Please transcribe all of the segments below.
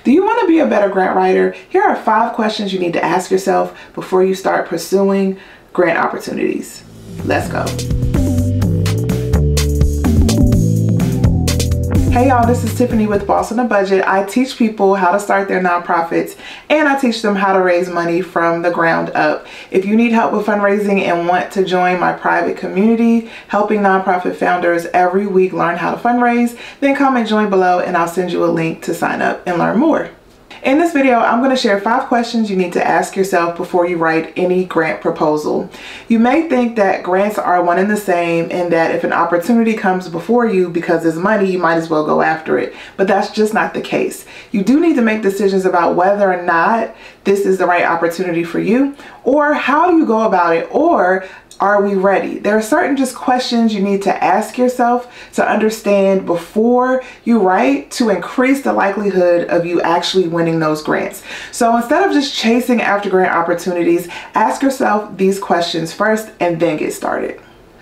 Do you want to be a better grant writer? Here are 5 questions you need to ask yourself before you start pursuing grant opportunities. Let's go. Hey y'all, this is Tiffany with Boss on a Budget. I teach people how to start their nonprofits and I teach them how to raise money from the ground up. If you need help with fundraising and want to join my private community, helping nonprofit founders every week learn how to fundraise, then comment join below and I'll send you a link to sign up and learn more. In this video, I'm going to share 5 questions you need to ask yourself before you write any grant proposal. You may think that grants are one and the same and that if an opportunity comes before you because there's money, you might as well go after it. But that's just not the case. You do need to make decisions about whether or not this is the right opportunity for you, or how do you go about it, or are we ready? There are certain just questions you need to ask yourself to understand before you write to increase the likelihood of you actually winning those grants. So instead of just chasing after grant opportunities, ask yourself these questions first and then get started.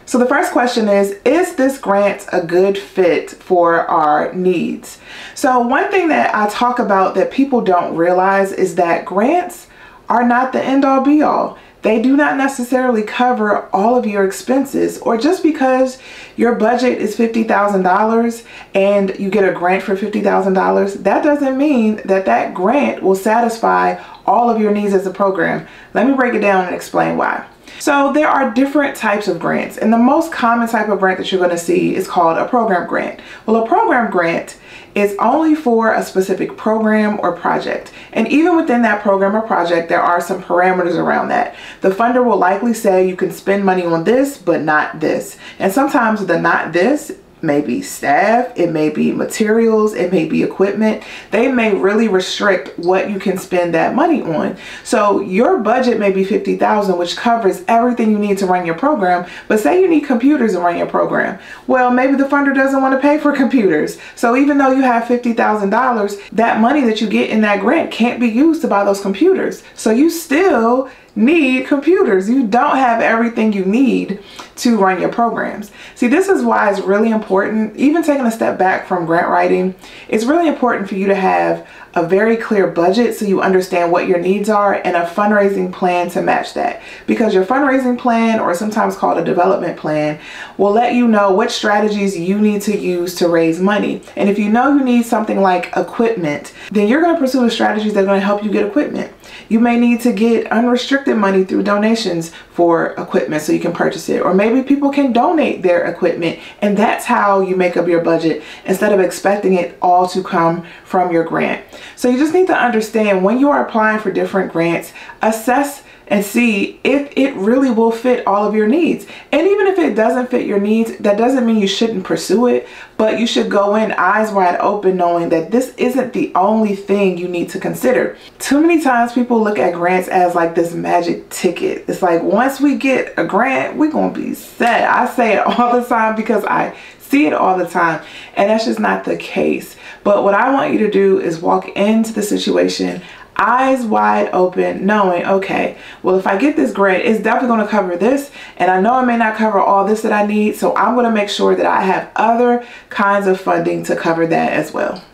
So the first question is this grant a good fit for our needs? So one thing that I talk about that people don't realize is that grants are not the end all be all. They do not necessarily cover all of your expenses, or just because your budget is $50,000 and you get a grant for $50,000, that doesn't mean that that grant will satisfy all of your needs as a program. Let me break it down and explain why. So there are different types of grants, and the most common type of grant that you're going to see is called a program grant. Well, a program grant is only for a specific program or project. And even within that program or project, there are some parameters around that. The funder will likely say you can spend money on this, but not this. And sometimes the not this may be staff, it may be materials, it may be equipment. They may really restrict what you can spend that money on. So your budget may be $50,000, which covers everything you need to run your program. But say you need computers to run your program. Well, maybe the funder doesn't want to pay for computers. So even though you have $50,000, that money that you get in that grant can't be used to buy those computers. So you still need computers. You don't have everything you need to run your programs. See, this is why it's really important, even taking a step back from grant writing, it's really important for you to have a very clear budget so you understand what your needs are and a fundraising plan to match that. Because your fundraising plan, or sometimes called a development plan, will let you know what strategies you need to use to raise money. And if you know you need something like equipment, then you're going to pursue the strategies that are going to help you get equipment. You may need to get unrestricted money through donations for equipment so you can purchase it. Or maybe people can donate their equipment, and that's how you make up your budget instead of expecting it all to come from your grant. So you just need to understand when you are applying for different grants, assess and see if it really will fit all of your needs. And even if it doesn't fit your needs, that doesn't mean you shouldn't pursue it, but you should go in eyes wide open knowing that this isn't the only thing you need to consider. Too many times people look at grants as like this magic ticket. It's like once we get a grant, we're gonna be set. I say it all the time because I see it all the time, and that's just not the case. But what I want you to do is walk into the situation eyes wide open, knowing, okay, well, if I get this grant, it's definitely going to cover this, and I know it may not cover all this that I need, so I'm going to make sure that I have other kinds of funding to cover that as well.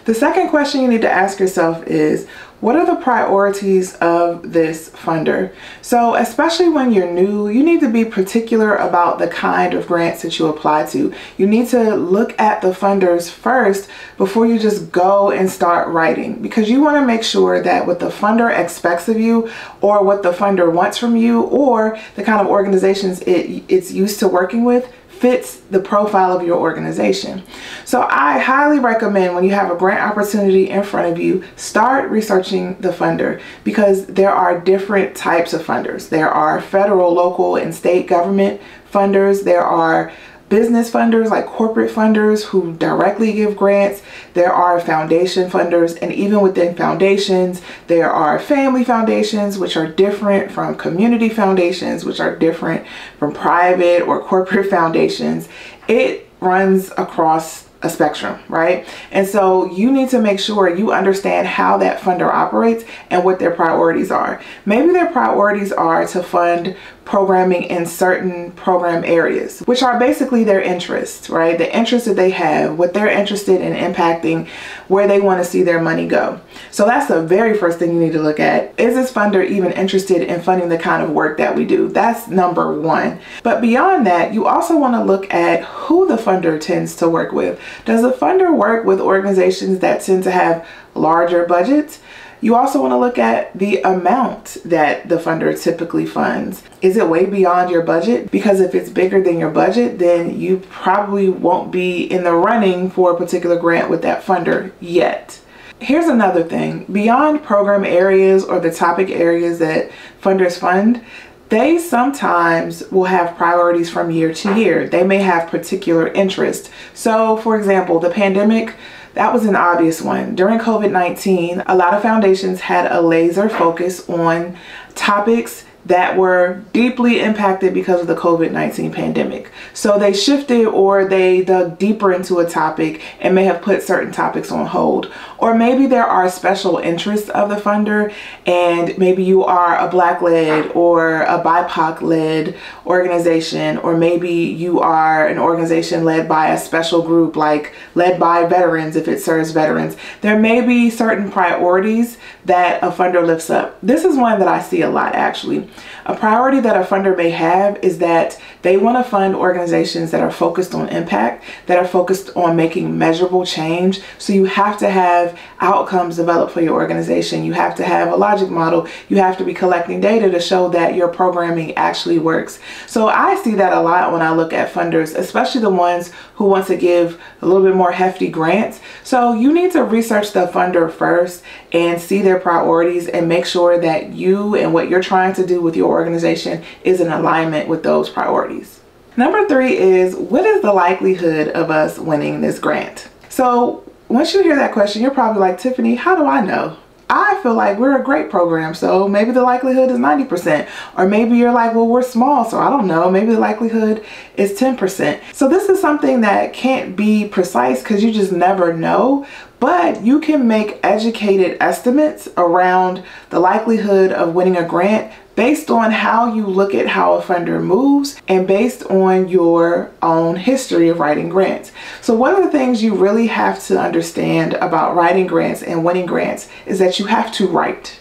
The second question you need to ask yourself is, what are the priorities of this funder? So especially when you're new, you need to be particular about the kind of grants that you apply to. You need to look at the funders first before you just go and start writing, because you want to make sure that what the funder expects of you, or what the funder wants from you, or the kind of organizations it's used to working with fits the profile of your organization. So I highly recommend when you have a grant opportunity in front of you, start researching the funder, because there are different types of funders. There are federal, local, and state government funders. There are business funders like corporate funders who directly give grants. There are foundation funders, and even within foundations, there are family foundations, which are different from community foundations, which are different from private or corporate foundations. It runs across a spectrum, right? And so you need to make sure you understand how that funder operates and what their priorities are. Maybe their priorities are to fund programming in certain program areas, which are basically their interests, right? The interests that they have, what they're interested in impacting, where they want to see their money go. So that's the very first thing you need to look at. Is this funder even interested in funding the kind of work that we do? That's number one. But beyond that, you also want to look at who the funder tends to work with. Does the funder work with organizations that tend to have larger budgets? You also want to look at the amount that the funder typically funds. Is it way beyond your budget? Because if it's bigger than your budget, then you probably won't be in the running for a particular grant with that funder yet. Here's another thing. Beyond program areas or the topic areas that funders fund, they sometimes will have priorities from year to year. They may have particular interest. So for example, the pandemic, that was an obvious one. During COVID-19, a lot of foundations had a laser focus on topics that were deeply impacted because of the COVID-19 pandemic. So they shifted or they dug deeper into a topic and may have put certain topics on hold. Or maybe there are special interests of the funder, and maybe you are a Black-led or a BIPOC-led organization, or maybe you are an organization led by a special group, like led by veterans if it serves veterans. There may be certain priorities that a funder lifts up. This is one that I see a lot, actually. A priority that a funder may have is that they want to fund organizations that are focused on impact, that are focused on making measurable change. So you have to have outcomes developed for your organization. You have to have a logic model. You have to be collecting data to show that your programming actually works. So I see that a lot when I look at funders, especially the ones who want to give a little bit more hefty grants. So you need to research the funder first and see their priorities and make sure that you and what you're trying to do with your organization is in alignment with those priorities. Number 3 is, what is the likelihood of us winning this grant? So once you hear that question, you're probably like, Tiffany, how do I know? I feel like we're a great program, so maybe the likelihood is 90%. Or maybe you're like, well, we're small, so I don't know. Maybe the likelihood is 10%. So this is something that can't be precise because you just never know. But you can make educated estimates around the likelihood of winning a grant based on how you look at how a funder moves and based on your own history of writing grants. So one of the things you really have to understand about writing grants and winning grants is that you have to write.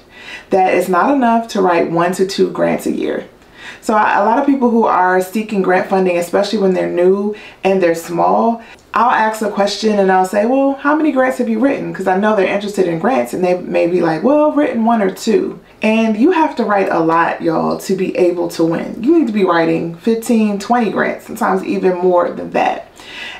That it's not enough to write 1 to 2 grants a year. So a lot of people who are seeking grant funding, especially when they're new and they're small, I'll ask a question and I'll say, well, how many grants have you written? Because I know they're interested in grants and they may be like, well, I've written 1 or 2. And you have to write a lot, y'all, to be able to win. You need to be writing 15, 20 grants, sometimes even more than that.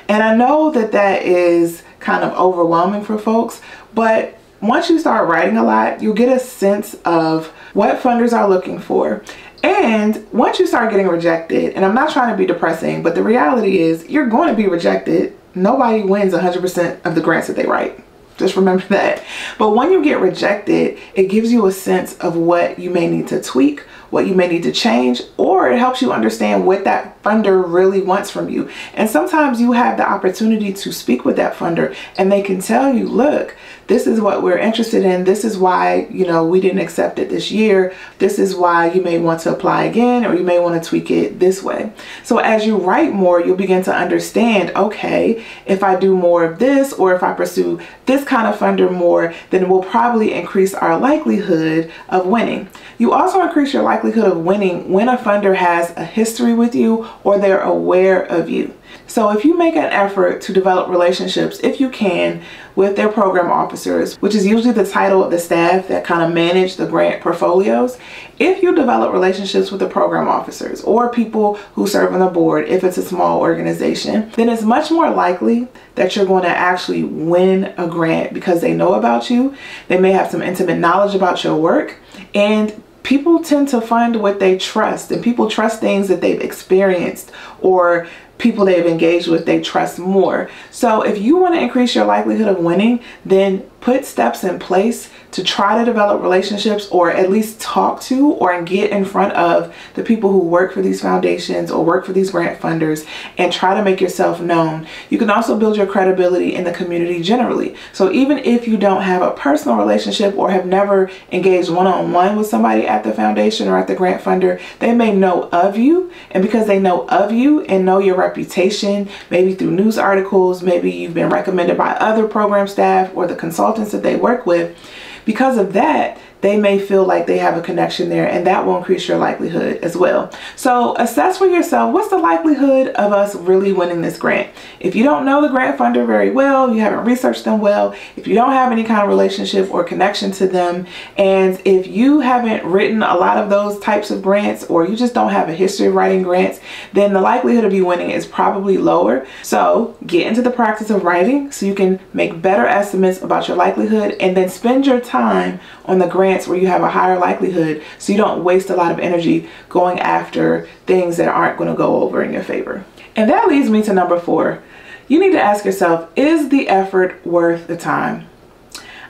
And I know that that is kind of overwhelming for folks, but once you start writing a lot, you'll get a sense of what funders are looking for. And once you start getting rejected, and I'm not trying to be depressing, but the reality is you're going to be rejected. Nobody wins 100% of the grants that they write. Just remember that. But when you get rejected, it gives you a sense of what you may need to tweak, what you may need to change, or it helps you understand what that funder really wants from you. And sometimes you have the opportunity to speak with that funder and they can tell you, look, this is what we're interested in. This is why, we didn't accept it this year. This is why you may want to apply again, or you may want to tweak it this way. So as you write more, you'll begin to understand, okay, if I do more of this, or if I pursue this kind of funder more, then we'll probably increase our likelihood of winning. You also increase your likelihood of winning when a funder has a history with you or they're aware of you. So if you make an effort to develop relationships, if you can, with their program officers, which is usually the title of the staff that kind of manage the grant portfolios, if you develop relationships with the program officers or people who serve on the board, if it's a small organization, then it's much more likely that you're going to actually win a grant because they know about you. They may have some intimate knowledge about your work, and people tend to fund what they trust, and people trust things that they've experienced or people they've engaged with, they trust more. So if you want to increase your likelihood of winning, then put steps in place to try to develop relationships, or at least talk to or get in front of the people who work for these foundations or work for these grant funders, and try to make yourself known. You can also build your credibility in the community generally. So even if you don't have a personal relationship or have never engaged one-on-one with somebody at the foundation or at the grant funder, they may know of you. And because they know of you and know your reputation, maybe through news articles, maybe you've been recommended by other program staff or the consultants that they work with, because of that, they may feel like they have a connection there, and that will increase your likelihood as well. So assess for yourself, what's the likelihood of us really winning this grant? If you don't know the grant funder very well, you haven't researched them well, if you don't have any kind of relationship or connection to them, and if you haven't written a lot of those types of grants, or you just don't have a history of writing grants, then the likelihood of you winning is probably lower. So get into the practice of writing so you can make better estimates about your likelihood, and then spend your time on the grants where you have a higher likelihood, so you don't waste a lot of energy going after things that aren't going to go over in your favor. And that leads me to number 4. You need to ask yourself, is the effort worth the time?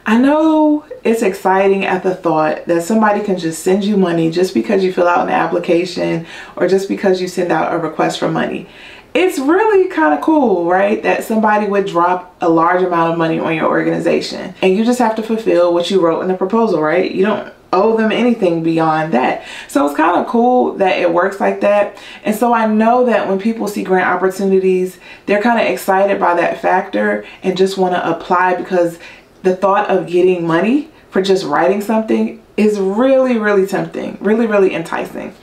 I know it's exciting at the thought that somebody can just send you money just because you fill out an application or just because you send out a request for money. It's really kind of cool, right? That somebody would drop a large amount of money on your organization, and you just have to fulfill what you wrote in the proposal, right? You don't owe them anything beyond that. So it's kind of cool that it works like that. And so I know that when people see grant opportunities, they're kind of excited by that factor and just want to apply, because the thought of getting money for just writing something is really, really tempting, really, really enticing.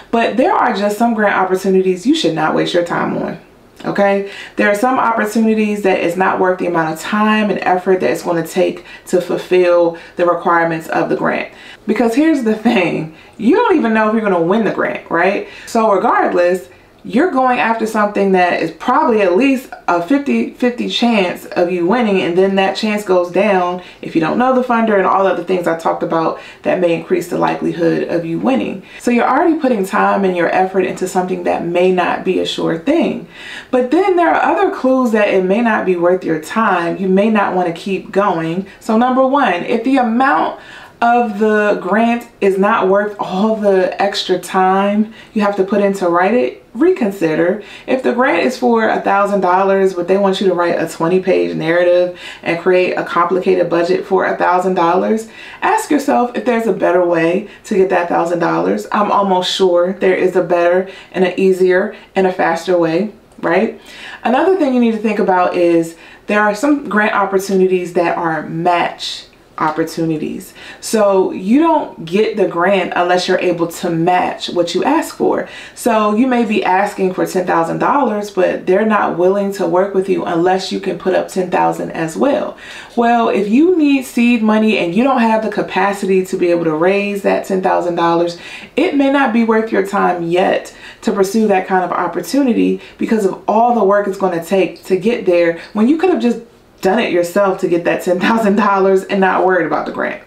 But there are just some grant opportunities you should not waste your time on. Okay, there are some opportunities that it's not worth the amount of time and effort that it's going to take to fulfill the requirements of the grant. Because here's the thing, you don't even know if you're going to win the grant, right? So regardless, you're going after something that is probably at least a 50-50 chance of you winning, and then that chance goes down if you don't know the funder and all other things I talked about that may increase the likelihood of you winning. So you're already putting time and your effort into something that may not be a sure thing. But then there are other clues that it may not be worth your time. You may not want to keep going. So number 1, if the amount of the grant is not worth all the extra time you have to put in to write it, reconsider. If the grant is for $1,000, but they want you to write a 20-page narrative and create a complicated budget for $1,000, ask yourself if there's a better way to get that $1,000. I'm almost sure there is a better and an easier and a faster way, right? Another thing you need to think about is there are some grant opportunities that are match opportunities. So you don't get the grant unless you're able to match what you ask for. So you may be asking for $10,000, but they're not willing to work with you unless you can put up $10,000 as well. Well, if you need seed money and you don't have the capacity to be able to raise that $10,000, it may not be worth your time yet to pursue that kind of opportunity, because of all the work it's going to take to get there, when you could have just done it yourself to get that $10,000 and not worried about the grant.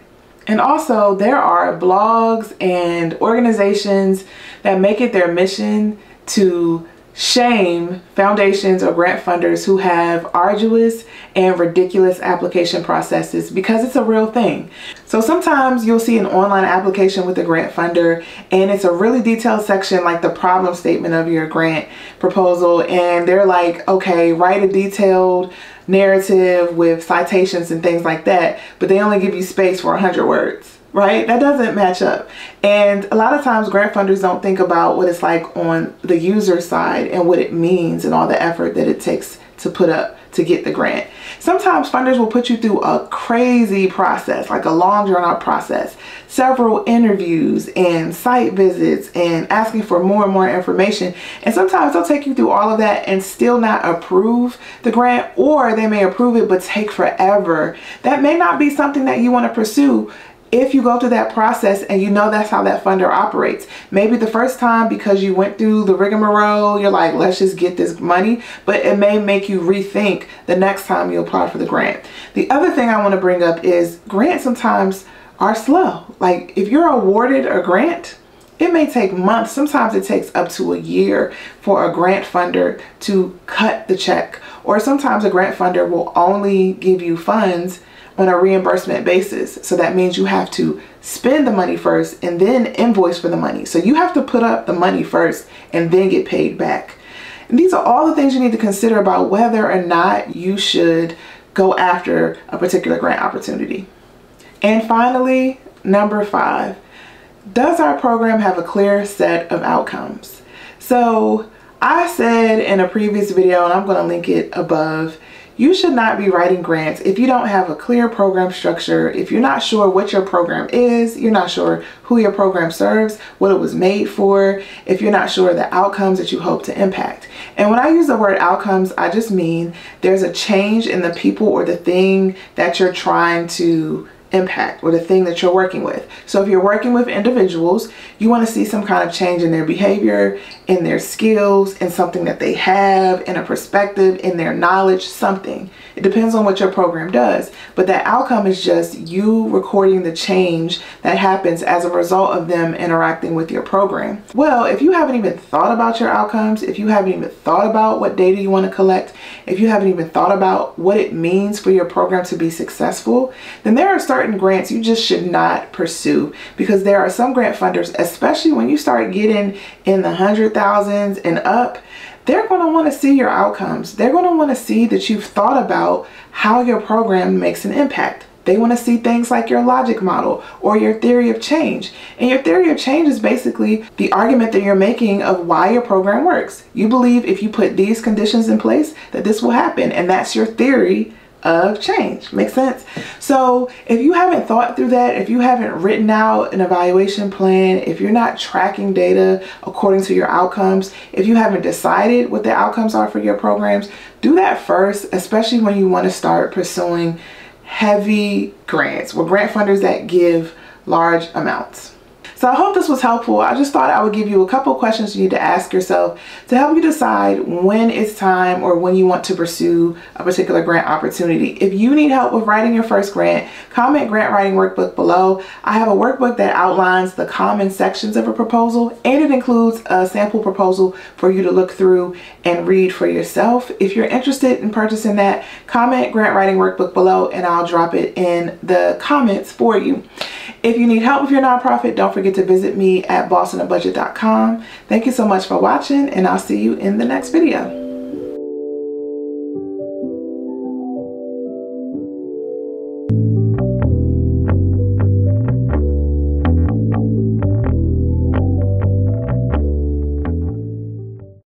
And also, there are blogs and organizations that make it their mission to shame foundations or grant funders who have arduous and ridiculous application processes, because it's a real thing. So sometimes you'll see an online application with a grant funder and it's a really detailed section like the problem statement of your grant proposal, and they're like, okay, write a detailed narrative with citations and things like that, but they only give you space for 100 words. Right? That doesn't match up. And a lot of times grant funders don't think about what it's like on the user side and what it means and all the effort that it takes to put up to get the grant. Sometimes funders will put you through a crazy process, like a long drawn out process, several interviews and site visits and asking for more and more information. And sometimes they'll take you through all of that and still not approve the grant, or they may approve it but take forever. That may not be something that you want to pursue if you go through that process and you know that's how that funder operates. Maybe the first time, because you went through the rigmarole, you're like, let's just get this money, but it may make you rethink the next time you apply for the grant. The other thing I want to bring up is grants sometimes are slow. Like if you're awarded a grant, it may take months. Sometimes it takes up to a year for a grant funder to cut the check. Or sometimes a grant funder will only give you funds on a reimbursement basis. So that means you have to spend the money first and then invoice for the money. So you have to put up the money first and then get paid back. And these are all the things you need to consider about whether or not you should go after a particular grant opportunity. And finally, number 5, does our program have a clear set of outcomes? So I said in a previous video, and I'm going to link it above, you should not be writing grants if you don't have a clear program structure, if you're not sure what your program is, you're not sure who your program serves, what it was made for, if you're not sure the outcomes that you hope to impact. And when I use the word outcomes, I just mean there's a change in the people or the thing that you're trying to impact or the thing that you're working with. So if you're working with individuals, you want to see some kind of change in their behavior, in their skills, in something that they have, in a perspective, in their knowledge, something. It depends on what your program does, but that outcome is just you recording the change that happens as a result of them interacting with your program. Well, if you haven't even thought about your outcomes, if you haven't even thought about what data you want to collect, if you haven't even thought about what it means for your program to be successful, then there are certain grants you just should not pursue, because there are some grant funders, especially when you start getting in the 100,000s and up, they're going to want to see your outcomes. They're going to want to see that you've thought about how your program makes an impact. They want to see things like your logic model or your theory of change. And your theory of change is basically the argument that you're making of why your program works. You believe if you put these conditions in place that this will happen, and that's your theory of change. Makes sense? So if you haven't thought through that, if you haven't written out an evaluation plan, if you're not tracking data according to your outcomes, if you haven't decided what the outcomes are for your programs, do that first, especially when you want to start pursuing heavy grants or grant funders that give large amounts. So I hope this was helpful. I just thought I would give you a couple questions you need to ask yourself to help you decide when it's time or when you want to pursue a particular grant opportunity. If you need help with writing your first grant, comment grant writing workbook below. I have a workbook that outlines the common sections of a proposal, and it includes a sample proposal for you to look through and read for yourself. If you're interested in purchasing that, comment grant writing workbook below and I'll drop it in the comments for you. If you need help with your nonprofit, don't forget to visit me at bossonabudget.com. Thank you so much for watching, and I'll see you in the next video.